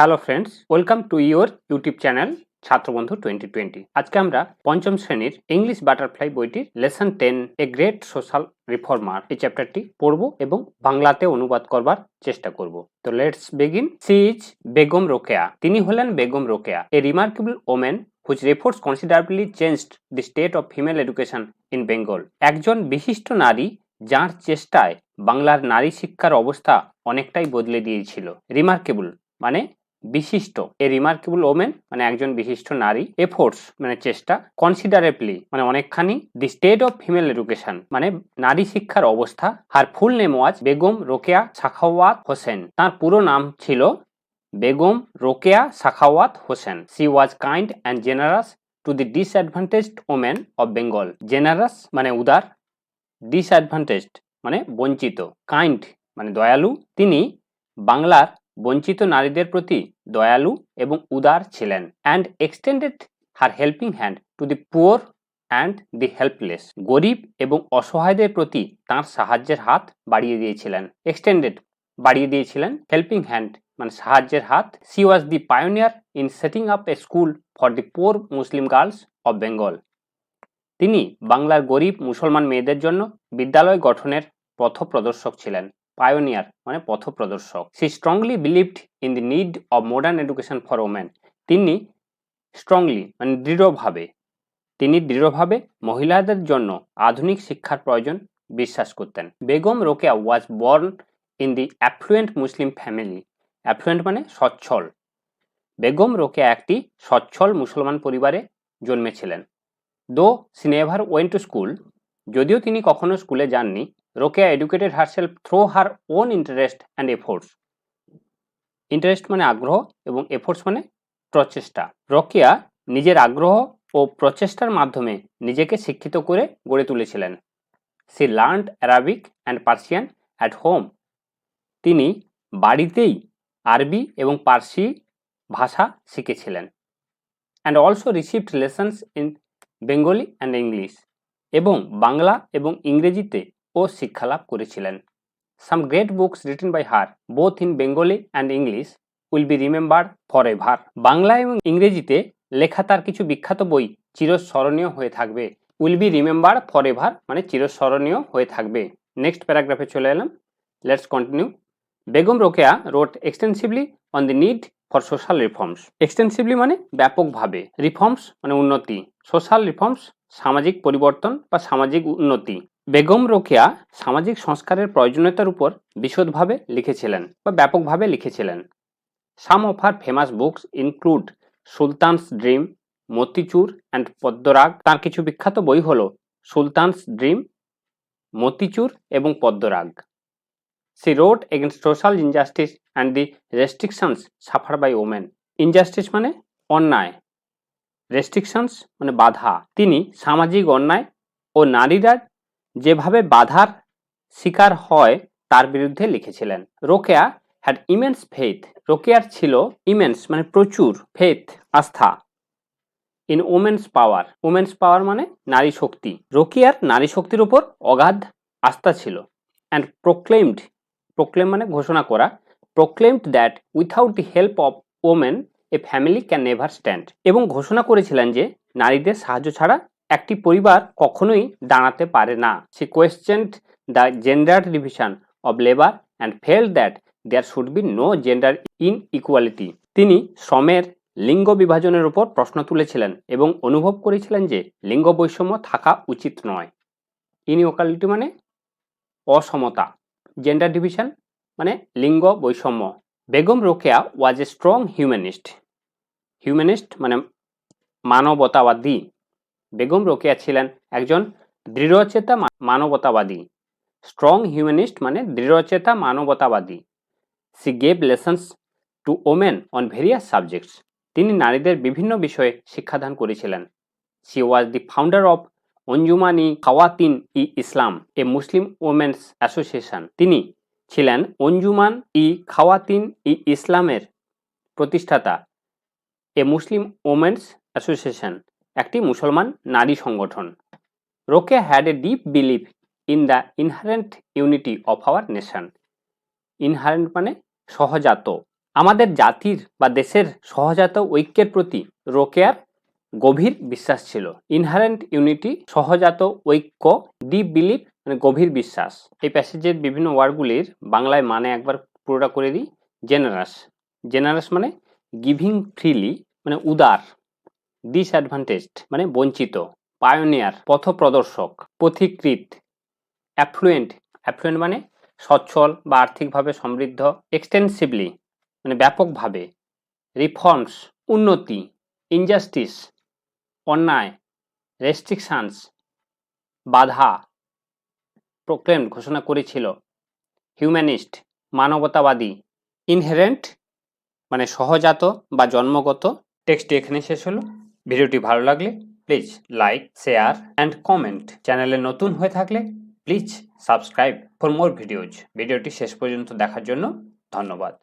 Hello friends, welcome to your YouTube channel Chhatrabandhu 2020। আজকে আমরা পঞ্চম শ্রেণীর ইংলিশ বাটারফ্লাই বইটির lesson 10 a great social reformer এই চ্যাপ্টারটি পড়ব এবং বাংলাতে অনুবাদ করবার চেষ্টা করব। তো let's begin. She is Begum Rokeya. তিনি হলেন Begum Rokeya, a remarkable women which efforts considerably changed the state of female education in Bengal. একজন বিশিষ্ট নারী যার চেষ্টায় বাংলার নারী শিক্ষার অবস্থা অনেকটাই বদলে দিয়েছিল। রিমার্কেবল মানে বিশিষ্ট, এ রিমার্কেবল ওমেন মানে একজন বিশিষ্ট নারী, এফোর্টস মানে চেষ্টা, কনসিডারেবলি মানে অনেকখানি, the state of female education মানে নারী শিক্ষার অবস্থা। Her full name was Begum Rokeya Sakhawat Hossain. তার পুরো নাম ছিল Begum Rokeya Sakhawat Hossain. She was kind and generous to the disadvantaged women of Bengal. Generous মানে উদার, ডিসঅ্যাডভান্টেজড মানে বঞ্চিত, কাইন্ড মানে দয়ালু। তিনি বাংলার বঞ্চিত নারীদের প্রতি দয়ালু এবং উদার ছিলেন। And extended her helping hand to the poor and the helpless. গরিব এবং অসহায়দের প্রতি তাঁর সাহায্যের হাত বাড়িয়ে দিয়েছিলেন। এক্সটেন্ডেড বাড়িয়ে দিয়েছিলেন, হেল্পিং হ্যান্ড মানে সাহায্যের হাত। C was the pioneer in setting up A school for the poor Muslim girls of Bengal. তিনি বাংলার গরিব মুসলমান মেয়েদের জন্য বিদ্যালয় গঠনের পথপ্রদর্শক ছিলেন। পায়োনিয়ার মানে পথপ্রদর্শক। She strongly believed in the need of modern education for women. তিনি স্ট্রংলি মানে দৃঢ়ভাবে মহিলাদের জন্য আধুনিক শিক্ষার প্রয়োজন বিশ্বাস করতেন। Begum Rokeya was born in the affluent Muslim family. Affluent মানে সচ্ছল। বেগম রোকেয়া একটি সচ্ছল মুসলমান পরিবারে জন্মেছিলেন। Though she never went to school, যদিও তিনি কখনো স্কুলে যাননি, Rokeya educated herself through her own interest and efforts. Interest মানে আগ্রহ এবং এফোর্টস মানে প্রচেষ্টা। রোকেয়া নিজের আগ্রহ ও প্রচেষ্টার মাধ্যমে নিজেকে শিক্ষিত করে গড়ে তুলেছিলেন। She learned Arabic and Persian at home. তিনি বাড়িতেই আরবি এবং পার্সি ভাষা শিখেছিলেন। And also received lessons in Bengali and English, এবং বাংলা এবং ইংরেজিতে ও শিক্ষালাভ করেছিলেন। Some great books written by her both in Bengali and English will be remembered for ever. Bangla এবং ইংরেজিতে লেখা তার কিছু বিখ্যাত বই চিরস্মরণীয় হয়ে থাকবে। Will be remembered for ever মানে চিরস্মরণীয় হয়ে থাকবে। নেক্সট প্যারাগ্রাফে চলে এলাম। Let's continue. Begum Rokeya wrote extensively on the need for social reforms. Extensively মানে ব্যাপকভাবে, রিফর্মস মানে উন্নতি, সোশ্যাল রিফর্মস সামাজিক পরিবর্তন বা সামাজিক উন্নতি। বেগম রোকেয়া সামাজিক সংস্কারের প্রয়োজনীয়তার উপর বিশদভাবে লিখেছিলেন বা ব্যাপকভাবে লিখেছিলেন। Some of her famous books include Sultana's dream, Motichur and Padmarag. তার কিছু বিখ্যাত বই হল সুলতানস ড্রিম, মতিচুর এবং Padmarag. She wrote against social injustice and the restrictions suffered by women. Injustice মানে অন্যায়, restrictions মানে বাধা। তিনি সামাজিক অন্যায় ও নারীরা যেভাবে বাধার শিকার হয় তার বিরুদ্ধে লিখেছিলেন। Rokeya had immense faith. রোকেয়ার ছিল ইমেন্স মানে প্রচুর, ফেথ আস্থা, in women's power. Women's power মানে নারী শক্তি। রোকেয়ার নারী শক্তির উপর অগাধ আস্থা ছিল। অ্যান্ড প্রোক্লেম মানে ঘোষণা করা, proclaimed that without the help of women A family can never stand. এবং ঘোষণা করেছিলেন যে নারীদের সাহায্য ছাড়া একটি পরিবার কখনোই দাঁড়াতে পারে না। She questioned the gender division of labour and felt that there should be no gender inequality. তিনি শ্রমের লিঙ্গ বিভাজনের উপর প্রশ্ন তুলেছিলেন এবং অনুভব করেছিলেন যে লিঙ্গ বৈষম্য থাকা উচিত নয়। ইনইকুয়ালিটি মানে অসমতা, জেন্ডার ডিভিশন মানে লিঙ্গ বৈষম্য। বেগম রোকেয়া ওয়াজ এ স্ট্রং হিউম্যানিস্ট। হিউম্যানিস্ট মানে মানবতাবাদী। বেগম রোকেয়া ছিলেন একজন দৃঢ়চেতা মানবতাবাদী। স্ট্রং হিউম্যানিস্ট মানে দৃঢ়চেতা মানবতাবাদী। She gave lessons to women on various subjects. তিনি নারীদের বিভিন্ন বিষয়ে শিক্ষাদান করেছিলেন। She was the founder of Anjumani Khawatin e Islam, a Muslim women's association. তিনি ছিলেন অঞ্জুমান ই খাওয়াতিন ই ইসলামের প্রতিষ্ঠাতা। এ মুসলিম ওমেন্স অ্যাসোসিয়েশন একটি মুসলমান নারী সংগঠন। Rokeya had a deep believe in the inherent unity of our nation. Inherent মানে সহজাত, আমাদের জাতির বা দেশের সহজাত ঐক্যের প্রতি রোকেয়ার গভীর বিশ্বাস ছিল। ইনহারেন্ট ইউনিটি, সহজাত ঐক্য, ডিপ বিলিভ মানে গভীর বিশ্বাস। এই প্যাসেজের বিভিন্ন ওয়ার্ডগুলির বাংলায় মানে একবার পুরোটা করে দিই। জেনারাস, জেনারাস মানে গিভিং ফ্রিলি মানে উদার। ডিসঅ্যাডভান্টেজড মানে বঞ্চিত। পায়োনিয়ার পথপ্রদর্শক। পথিকৃৎ। অ্যাফ্লুয়েন্ট, অ্যাফ্লুয়েন্ট মানে সচ্ছল বা আর্থিকভাবে সমৃদ্ধ। এক্সটেন্সিভলি মানে ব্যাপকভাবে। রিফর্মস উন্নতি। ইনজাস্টিস অন্যায়। রেস্ট্রিকশনস বাধা। প্রোক্লেম ঘোষণা করেছিল। হিউম্যানিস্ট মানবতাবাদী। ইনহেরেন্ট মানে সহজাত বা জন্মগত। টেক্সটটি এখানে শেষ হলো। ভিডিওটি ভালো লাগলে please like, share and comment. চ্যানেলে নতুন হয়ে থাকলে please subscribe for more videos. ভিডিওটি শেষ পর্যন্ত দেখার জন্য ধন্যবাদ।